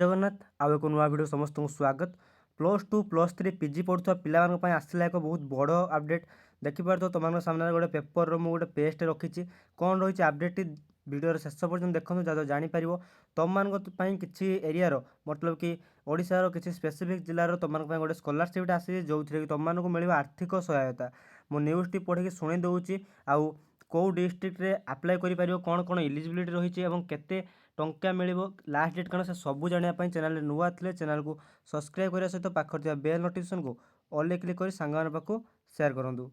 जगन्नाथ आउ एक नुआ भिडियो समस्त स्वागत। +2 +3 पीजी पढ़ुवा पिलामान आसला एक बहुत बड़ अपडेट देखिपार तो तुम सामने गोटे पेपर गोटे पेस्ट रखी कौन रही अपडेट भिडियो शेष पर्यटन देखो जहाँ जापर तुम मान किसी एरिया मतलब कि ओडार किसी स्पेसिफिक जिलार तुम गोटे स्कॉलरशिप आसी जो कि तुमको मिल आर्थिक सहायता मु न्यूज़ टी पढ़ी शुणी दूसरी आउ कौ डिस्ट्रिक्ट रे अप्लाई करें कौन कौन इलिजिबिलिटी रही है केते टंका मिलिबो लास्ट डेट कौन से सबू जानापी चैनल नुआ थे चैनल को सब्सक्राइब करने सहित पाखर बेल नोटिफिकेशन को ऑल क्लिक कर सांग पाखु सेयार करूँ।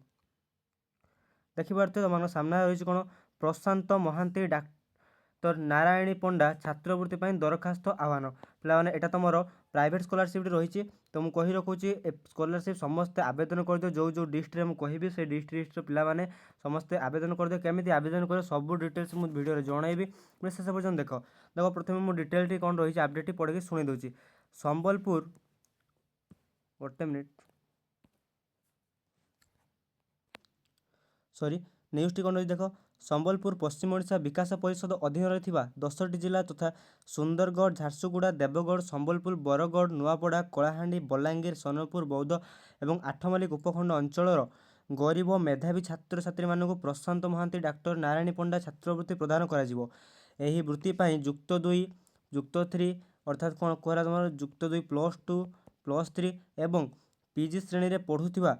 देखिपे तुम सामने रही कौन प्रशांत महांती डॉक्टर नारायणी पंडा छात्रवृत्ति दरखास्त आह्वान पे यहाँ तुम प्राइवेट स्कॉलरशिप रही तो मुझे कही रखुची स्कॉलरशिप समस्ते आवेदन कर दियो जो जो डिस्ट्रिक्ट में कहि से डिस्ट्रिक्ट पिला माने समस्ते आवेदन कर दियो केमी आवेदन कर सब डिटेल्स मुझे वीडियो जनइबी शेष पर्यटन देख देखो प्रथम मुझे डिटेल टी कौन रही अपडेट टी पढ़ी शुणी दूसरी संबलपुर गोटे मिनिट सॉरी न्यूज़ टी कौन रही देख संबलपुर पश्चिम ओडिशा विकास परिषद अधीन 10टी जिला तथा सुंदरगढ़ झारसुगुड़ा देवगढ़ संबलपुर बरगढ़ नुआपड़ा कलाहांडी बलांगीर सोनपुर बौद्ध और आठमल्लिक उपखंड अंचल गरीब और मेधावी छात्र छात्री मानक प्रशांत महांती डॉक्टर नारायणी पंडा छात्रवृत्ति प्रदान करा जिवो। एही वृत्ति पाई युक्त 2 युक्त 3 अर्थात कौन कहला तुम युक्त 2 +2 +3 एवं पीजी श्रेणी में पढ़ुवा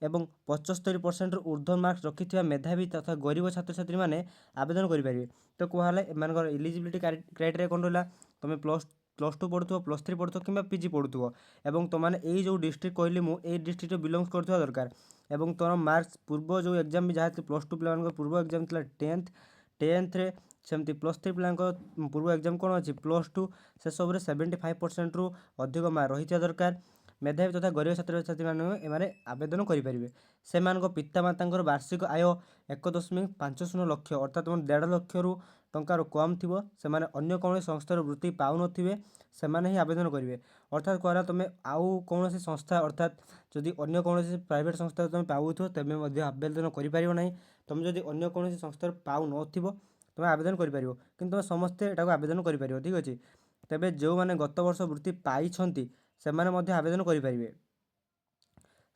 एवं 75% ऊर्ध्व मार्क्स रखि मेधावी तथा गरीब छात्र छात्री मैंने आवेदन करेंगे। तो कहला एम इलिजिबिलिटी क्राइटेरिया कौन रहा तुम +2 पढ़ुव +3 पढ़ुव कि पीजी पढ़ुव और तुमने यही जो डिस्ट्रिक्ट कहली मुझे डिस्ट्रिक्ट बिलंग्स करवा दरकार और तुम मार्क्स पूर्व जो एग्जाम भी जहाँ +2 पिला पूर्व एग्जाम था 10th रे सेमती +3 पिला पूर्व एग्जाम कौन अच्छी +2 से सब 75% रु अधिक मार्क रही दरकार। मेधावी तथा गरीब छात्र छात्री मैंने आवेदन करेंगे। से पितामाता वार्षिक आय 1.50 लक्ष अर्थात 1.5 लक्ष टंकार कम थी से अन्य कौन संस्थार वृत्ति पाऊन से ही आवेदन करेंगे। अर्थात कहला तुम आउ कौन संस्था अर्थात जदि अन्य कौन प्राइवेट संस्था तुम पाऊ तेज आवेदन करना तुम जब अन्य कौन संस्थार पाऊ न तुम आवेदन कर कि तुम समस्ते यहाँ आवेदन कर ठीक अच्छे। तेरे जो मैंने गत वर्ष वृत्ति पाई से आवेदन करेंगे।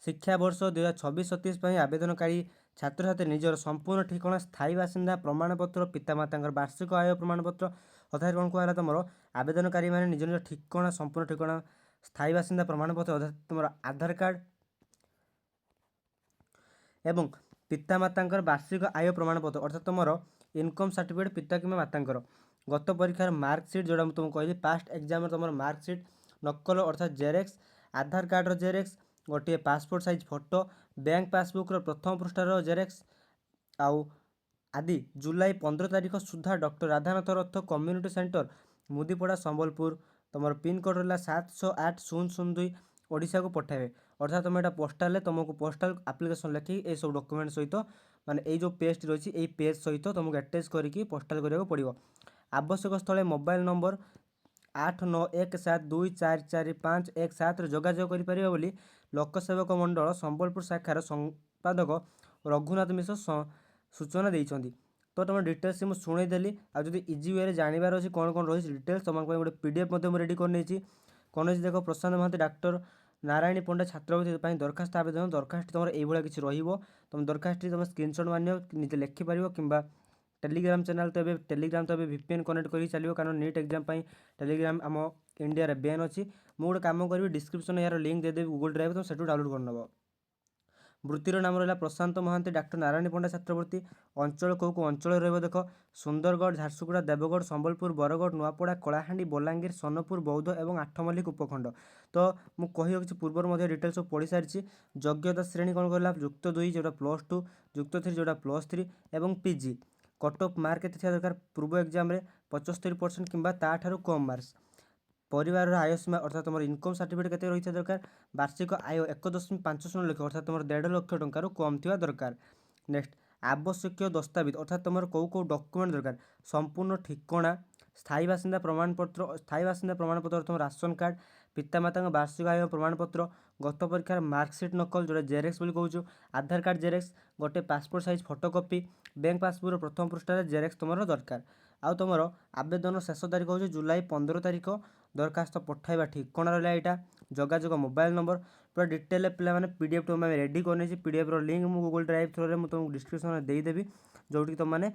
शिक्षा वर्ष 2026-27 आवेदनकारी छात्र छात्री निजर संपूर्ण ठिकाना स्थायी बासिंदा प्रमाणपत्र पितामाता वार्षिक आय प्रमाणपत्र अर्थात कौन कहला तुम आवेदनकारी मैंने निज निज ठिकाना संपूर्ण ठिकाना स्थायी बासिंदा प्रमाणपत्र अर्थात तुम आधार कार्ड एवं पितामाता वार्षिक आय प्रमाणपत्र अर्थात तुम इनकम सर्टिफिकेट पिता कि माता गत परीक्षार मार्कसीट जोड़ा तुमको कहली पास्ट एग्जाम तुम मार्कसीट नकल अर्थात जेरेक्स आधार कार्ड जेरेक्स गोटे passport size photo bank passbook प्रथम पृष्ठार जेरेक्स आउ आदि जुलाई 15 तारीख सुधा डॉक्टर राधानाथ रथ कम्युनिटी सेंटर मुदीपड़ा संबलपुर तुम पिनकोड रहा 708-002 ओडिशा को पठाइबे। अर्थात तुम यहाँ पोस्टाल तुमको पोस्टाल आप्लिकेसन लिखी ये सब डॉक्यूमेंट सहित माने ये जो पेज रही है पेज सहित तुमको अटैच करके पोस्टाल करा पड़ो। आवश्यक स्थले मोबाइल नंबर 8917244517 जोगाजोग करें बोली लोकसेवक मंडल संबलपुर शाखार संपादक रघुनाथ मिश्र सूचना देते। तो तुम डिटेल्स मुझे शुणेदेली आदि इजी वे जानवर अच्छी कौन कौन रही डिटेल्स तुम गोटे पीडीएफ रेडी कर कौन देख प्रशांत महांती डॉक्टर नारायणी पंडा छात्रवृत्ति दरखास्त आवेदन दरखास्त तुम ये किसी तुम दरखास्त तुम स्क्रीनशॉट मान निजे लिखिपार कि टेलीग्राम चैनल तो टेलीग्राम तो VPN कनेक्ट कर चलो कारण नीट एग्जाम टेलीग्राम आम इंडिया बैन अच्छी मुझे गोटे कम करी डिस्क्रिप्शन यार लिंक देदेवी गूगल ड्राइव तुम सेठू डाउनलोड कर नब। वृत्तिर नाम रहा प्रशांत महांती डॉक्टर नारायणी पंडा छात्रवृत्ति अंचल कौ अंचल रही देख सुंदरगढ़ झारसुगुड़ा देवगढ़ संबलपुर बरगढ़ नुआपड़ा कलाहांडी बलांगीर सोनपुर बौद्ध और आठमल्लिक उपखंड। तो मुझे कि पूर्व डिटेल्स पढ़ी सारी योग्यता श्रेणी कौन कहला युक्त 2 जोटा +2 युक्त 3 जोटा +3 और पीजी कट ऑफ मार्क के दरकार पूर्व एग्जाम 75% कि ताठारू कम मार्क्स परिवार आय सीमा अर्थात तुम इनकम सर्टिफिकेट के रही दरकार वार्षिक आय 1.50 लक्ष अर्थात तुम 1.5 लक्ष टंकार कम थी दरकार। नेक्स्ट आवश्यक दस्तावेज अर्थात तुम कौ डॉक्यूमेंट दरकार संपूर्ण ठिकाना स्थायी बासिंदा प्रमाणपत्र तुम राशन कार्ड पितामाता वार्षिक आय प्रमाणपत्र गत परीक्षार मार्कसीट नकल जोड़ा जेरेक्स कहूँ आधार कार्ड जेरेक्स गोटे passport size photocopy bank passbook प्रथम पृष्ठार जेरेक्स तुम दरकार। आउ तुम आवेदन शेष तारीख हूँ जुलाई 15 तारीख ଦରଖାସ୍ତ ପଠାଇବା ଠିକଣା ରହିଲା ଏଇଟା। ଯୋଗାଯୋଗ ମୋବାଇଲ ନମ୍ବର ପୁରା ଡିଟେଲରେ ପିଲାମାନେ PDF ଟି ଆମେ ରେଡ଼ି କରିନେଇଛି। PDFର ଲିଙ୍କ୍ ମୁଁ ଗୁଗଲ ଡ୍ରାଇଭ୍ ଥ୍ରୋରେ ମୁଁ ତୁମକୁ ଡିସ୍କ୍ରିପ୍ସନରେ ଦେଇଦେବି, ଯେଉଁଠିକି ତୁମମାନେ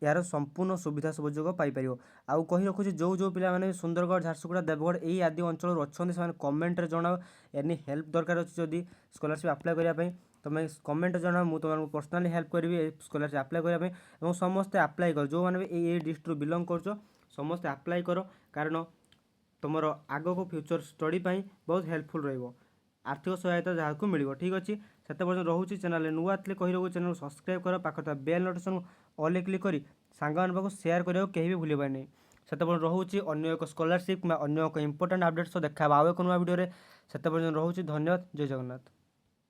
ଏହାର ସମ୍ପୂର୍ଣ୍ଣ ସୁବିଧା ସୁଯୋଗ ପାଇପାରିବ। ଆଉ କହି ରଖୁଛି ଯେଉଁ ପିଲାମାନେ ସୁନ୍ଦରଗଡ଼, ଝାରସୁଗୁଡ଼ା, ଦେବଗଡ଼ ଏଇ ଆଦି ଅଞ୍ଚଳରୁ ଅଛନ୍ତି ସେମାନେ କମେଣ୍ଟରେ ଜଣାଅ। ଏନି ହେଲ୍ପ ଦରକାର ଅଛି ଯଦି ସ୍କଲାରସିପ୍ ଆପ୍ଲାଏ କରିବା ପାଇଁ ତୁମେ କମେଣ୍ଟ ଜଣାଅ, ମୁଁ ତୁମମାନଙ୍କୁ ପର୍ସନାଲି ହେଲ୍ପ କରିବି ଏ ସ୍କଲାରସିପ୍ ଆପ୍ଲାଏ କରିବା ପାଇଁ। ଏବଂ ସମସ୍ତେ ଆପ୍ଲାଏ କର, ଯେଉଁମାନେ ବି ଏଇ ଡିଷ୍ଟ୍ରିକ୍ଟରୁ ବିଲଙ୍ଗ କରୁଛ ସମସ୍ତେ ଆପ୍ଲାଏ କର, କାରଣ ତୁମର ଆଗକୁ ଫ୍ୟୁଚର ଷ୍ଟଡ଼ି ପାଇଁ ବହୁତ ହେଲ୍ପଫୁଲ୍ ରହିବ, ଆର୍ଥିକ ସହାୟତା ଯାହାକୁ ମିଳିବ। ଠିକ୍ ଅଛି, ସେତେ ପର୍ଯ୍ୟନ୍ତ ରହୁଛି। ଚ୍ୟାନେଲରେ ନୂଆ ଥିଲେ କହି ରହୁଛି ଚ୍ୟାନେଲକୁ ସବସ୍କ୍ରାଇବ୍ କର, ପାଖରେ ଥିବା ବେଲ୍ ନୋଟିଫିକେସନ୍ ଅଲ୍ରେ କ୍ଲିକ୍ କରି ସାଙ୍ଗମାନଙ୍କ ପାଖକୁ ସେୟାର କରିବାକୁ କେହି ବି ଭୁଲିବ ନାହିଁ। ସେତେ ପର୍ଯ୍ୟନ୍ତ ରହୁଛି ଅନ୍ୟ ଏକ ସ୍କଲାରସିପ୍ କିମ୍ବା ଅନ୍ୟ ଏକ ଇମ୍ପୋର୍ଟାଣ୍ଟ ଅପଡେଟ୍ ସହ ଦେଖା ହେବ ଆଉ ଏକ ନୂଆ ଭିଡ଼ିଓରେ। ସେତେ ପର୍ଯ୍ୟନ୍ତ ରହୁଛି, ଧନ୍ୟବାଦ, ଜୟ ଜଗନ୍ନାଥ।